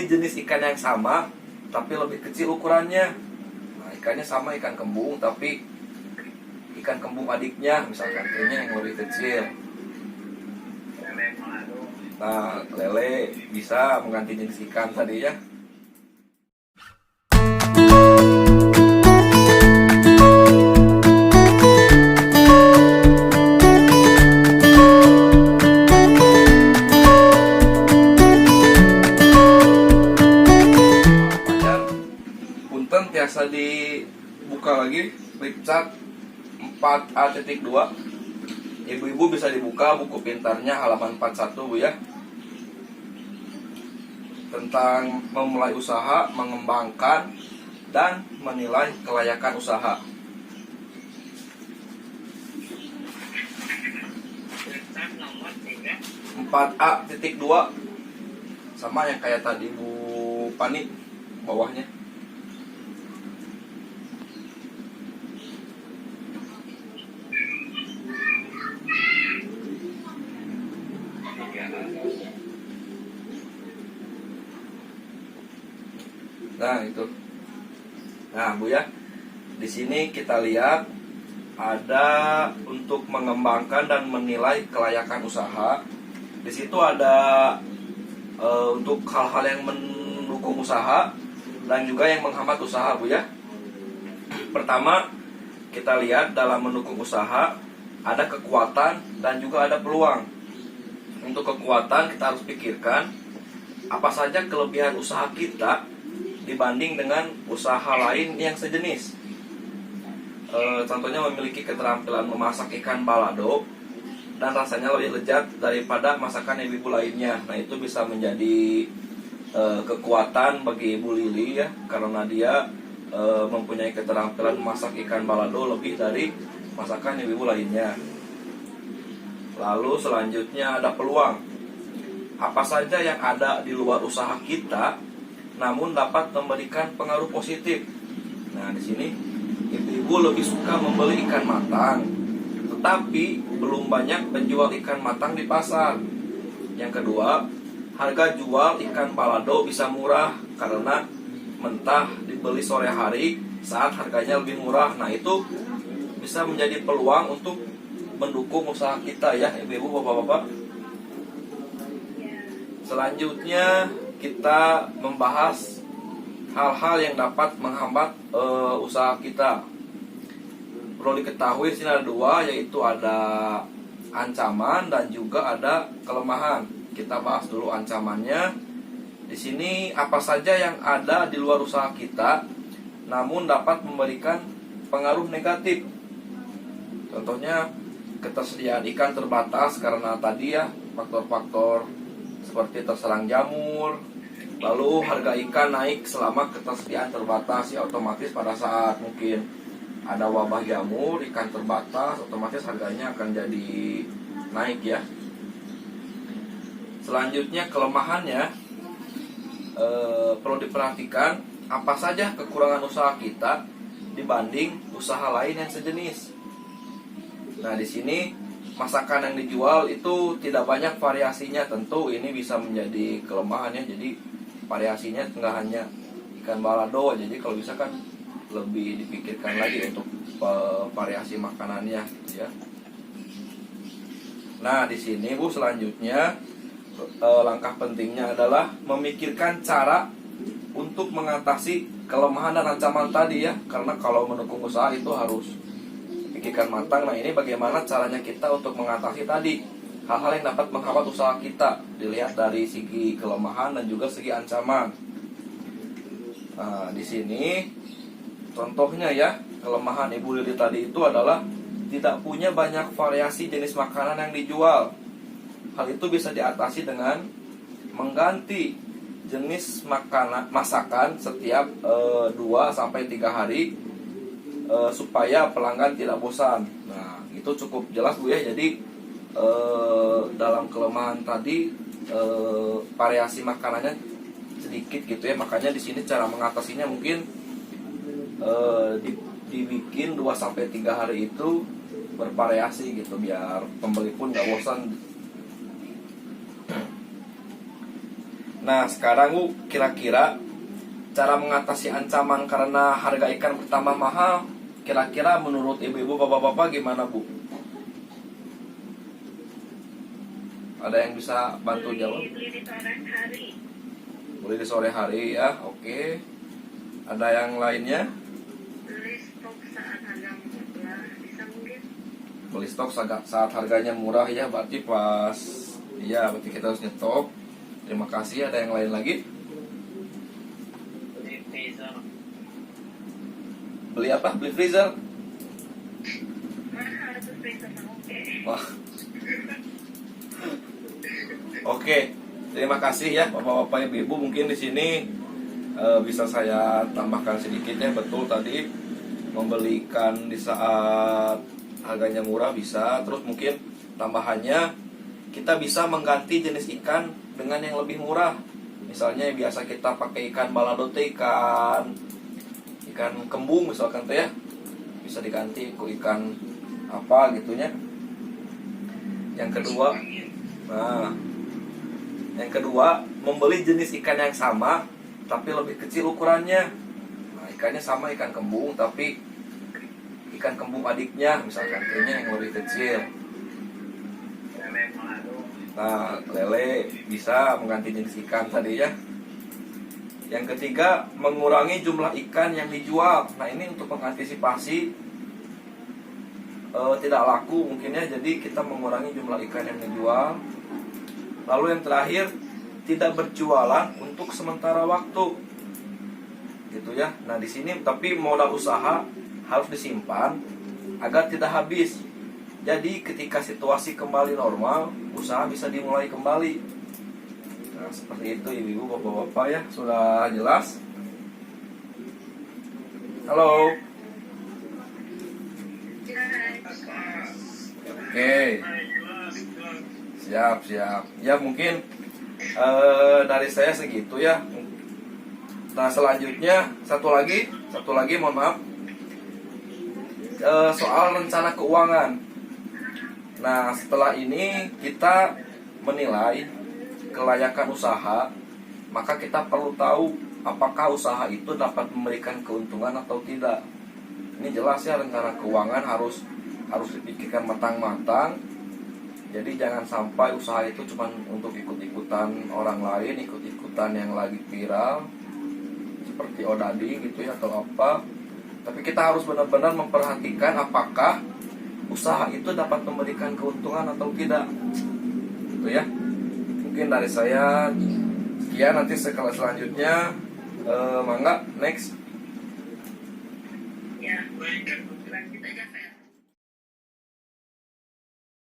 membeli jenis ikan yang sama tapi lebih kecil ukurannya. Nah, ikannya sama ikan kembung tapi ikan kembung adiknya misalkan kayaknya yang lebih kecil. Nah, lele bisa mengganti jenis ikan tadi ya. Punten biasa dibuka lagi flipchart 4A.2. Ibu-ibu bisa dibuka buku pintarnya halaman 41 Bu ya. Tentang memulai usaha, mengembangkan dan menilai kelayakan usaha. 4A.2 sama yang kayak tadi Bu Pani bawahnya. Nah itu. Nah Bu ya, di sini kita lihat ada untuk mengembangkan dan menilai kelayakan usaha. Di situ ada untuk hal-hal yang mendukung usaha dan juga yang menghambat usaha Bu ya. Pertama, kita lihat dalam mendukung usaha ada kekuatan dan juga ada peluang. Untuk kekuatan kita harus pikirkan apa saja kelebihan usaha kita dibanding dengan usaha lain yang sejenis. Contohnya memiliki keterampilan memasak ikan balado dan rasanya lebih lezat daripada masakan ibu-ibu lainnya. Nah itu bisa menjadi kekuatan bagi Ibu Lili ya, karena dia mempunyai keterampilan memasak ikan balado lebih dari masakan ibu-ibu lainnya. Lalu selanjutnya ada peluang. Apa saja yang ada di luar usaha kita namun dapat memberikan pengaruh positif. Nah, di sini ibu-ibu lebih suka membeli ikan matang, tetapi belum banyak penjual ikan matang di pasar. Yang kedua, harga jual ikan balado bisa murah karena mentah dibeli sore hari saat harganya lebih murah. Nah, itu bisa menjadi peluang untuk mendukung usaha kita ya, ibu-ibu, bapak-bapak. Selanjutnya kita membahas hal-hal yang dapat menghambat usaha kita. Perlu diketahui sini ada dua, yaitu ada ancaman dan juga ada kelemahan. Kita bahas dulu ancamannya. Di sini apa saja yang ada di luar usaha kita, namun dapat memberikan pengaruh negatif. Contohnya ketersediaan ikan terbatas karena tadi ya faktor-faktor seperti terserang jamur. Lalu harga ikan naik selama ketersediaan terbatas ya, otomatis pada saat mungkin ada wabah jamur, ikan terbatas, otomatis harganya akan jadi naik ya. Selanjutnya kelemahannya perlu diperhatikan apa saja kekurangan usaha kita dibanding usaha lain yang sejenis. Nah di sini masakan yang dijual itu tidak banyak variasinya, tentu ini bisa menjadi kelemahannya. Jadi variasinya nggak hanya ikan balado, jadi kalau bisa kan lebih dipikirkan lagi untuk variasi makanannya ya. Nah di sini Bu selanjutnya langkah pentingnya adalah memikirkan cara untuk mengatasi kelemahan dan ancaman tadi ya, karena kalau mendukung usaha itu harus pikirkan matang. Nah ini bagaimana caranya kita untuk mengatasi tadi hal-hal yang dapat menghambat usaha kita, dilihat dari segi kelemahan dan juga segi ancaman. Nah, di sini contohnya ya, kelemahan Ibu Lili tadi itu adalah tidak punya banyak variasi jenis makanan yang dijual. Hal itu bisa diatasi dengan mengganti jenis masakan setiap 2-3 hari supaya pelanggan tidak bosan. Nah, itu cukup jelas Bu ya. Jadi dalam kelemahan tadi variasi makanannya sedikit gitu ya, makanya di sini cara mengatasinya mungkin dibikin 2-3 hari itu bervariasi gitu biar pembeli pun nggak bosan. Nah sekarang Bu, kira-kira cara mengatasi ancaman karena harga ikan bertambah mahal, kira-kira menurut ibu-ibu, bapak-bapak gimana Bu? Ada yang bisa bantu jawab? Beli di sore hari. Boleh di sore hari ya, oke. Ada yang lainnya? Beli stok saat harga murah. Bisa mungkin? Beli stok saat harganya murah ya, berarti pas. Iya, berarti kita harus nyetok. Terima kasih. Ada yang lain lagi? Beli freezer. Beli apa? Beli freezer? Mahal tuh freezer oke. Wah. Oke, terima kasih ya bapak-bapak ibu-ibu. Mungkin di sini bisa saya tambahkan sedikit ya. Betul tadi membeli ikan di saat harganya murah bisa. Terus mungkin tambahannya kita bisa mengganti jenis ikan dengan yang lebih murah. Misalnya yang biasa kita pakai ikan balado, ikan kembung misalkan tuh ya, bisa diganti ke ikan apa gitunya. Yang kedua, membeli jenis ikan yang sama tapi lebih kecil ukurannya. Nah, ikannya sama ikan kembung tapi ikan kembung adiknya misalkan kayaknya yang lebih kecil. Nah, lele bisa mengganti jenis ikan tadi ya. Yang ketiga, mengurangi jumlah ikan yang dijual. Nah, ini untuk mengantisipasi tidak laku mungkin ya. Jadi kita mengurangi jumlah ikan yang dijual. Lalu yang terakhir, tidak berjualan untuk sementara waktu, gitu ya. Nah di sini tapi modal usaha harus disimpan agar tidak habis. Jadi ketika situasi kembali normal, usaha bisa dimulai kembali. Nah seperti itu ibu-ibu, bapak-bapak ya, sudah jelas? Halo. Oke. Siap. Ya mungkin dari saya segitu ya. Nah selanjutnya satu lagi mohon maaf, soal rencana keuangan. Nah setelah ini kita menilai kelayakan usaha, maka kita perlu tahu apakah usaha itu dapat memberikan keuntungan atau tidak. Ini jelas ya, rencana keuangan harus dipikirkan matang-matang. Jadi jangan sampai usaha itu cuma untuk ikut-ikutan orang lain, ikut-ikutan yang lagi viral seperti odading gitu ya atau apa. Tapi kita harus benar-benar memperhatikan apakah usaha itu dapat memberikan keuntungan atau tidak. Gitu ya. Mungkin dari saya sekian, nanti selanjutnya mangga next. Ya, lanjut aja, Fer.